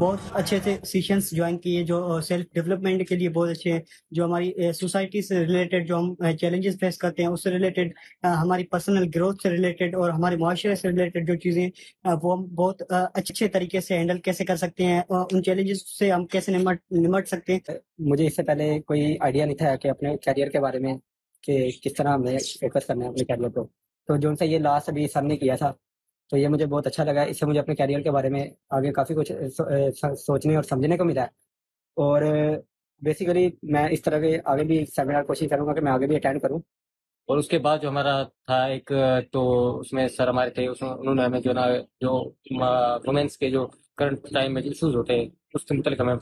بہت اچھے سے سیشنس جوائن کیے جو سیلف ڈیولپمنٹ کے لیے بہت اچھے ہیں، جو ہماری سوسائٹی سے ریلیٹڈ جو ہم چیلنجز فیس کرتے ہیں اس سے ریلیٹڈ، ہماری پرسنل گروتھ سے ریلیٹڈ اور ہمارے معاشرے سے ریلیٹڈ جو چیزیں وہ ہم بہت اچھے طریقے سے ہینڈل کیسے کر سکتے ہیں، ان چیلنجز سے ہم کیسے نمٹ سکتے ہیں۔ مجھے اس سے پہلے کوئی آئیڈیا نہیں تھا کہ اپنے کیریئر کے بارے میں کہ کس طرح ہمیں فوکس کرنا ہے اپنے کیریئر کو، تو جو ان سے یہ لاسٹ ابھی سر نے کیا تھا تو یہ مجھے بہت اچھا لگا۔ اس سے مجھے اپنے کیریئر کے بارے میں آگے کافی کچھ سوچنے اور سمجھنے کو ملا ہے، اور بیسیکلی میں اس طرح کے آگے بھی سیمینار کوشش کروں گا کہ میں آگے بھی اٹینڈ کروں۔ اور اس کے بعد جو ہمارا تھا ایک، تو اس میں سر ہمارے تھے، انہوں نے ہمیں جو وومنس کے جو کرنٹ ٹائم میں ایشوز ہوتے ہیں اس کے متعلق ہمیں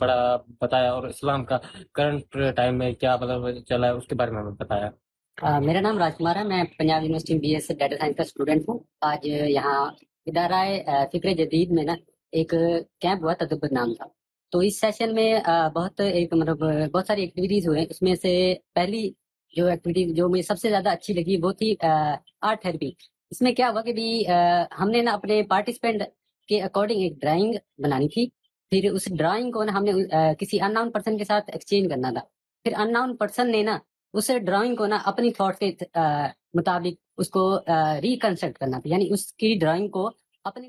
بتایا، اور اسلام کا کرنٹ ٹائم میں کیا مطلب چلا ہے اس کے بارے میں ہمیں بتایا۔ میرا نام راج کمار ہے، میں Punjab university B S data science کا اسٹوڈنٹ ہوں۔ آج یہاں ادارہ فکر جدید میں نا ایک کیمپ ہوا، تدبر نام تھا۔ تو اس سیشن میں بہت ساری ایکٹیویٹیز ہوئے۔ اس میں سے پہلی جو ایکٹیویٹی جو مجھے سب سے زیادہ اچھی لگی وہ تھی آرٹ تھراپی۔ اس میں کیا ہوا کہ ہم نے نا اپنے پارٹیسپینٹ کے اکارڈنگ ایک ڈرائنگ بنانی تھی، پھر اس ڈرائنگ کو نا ہم نے کسی ان نون پرسن کے ساتھ ایکسچینج کرنا تھا۔ پھر ان نون پرسن نے نا اس ڈرائنگ کو نا اپنی تھاٹ کے مطابق اس کو ریکنسٹرکٹ کرنا تھا، یعنی اس کی ڈرائنگ کو اپنے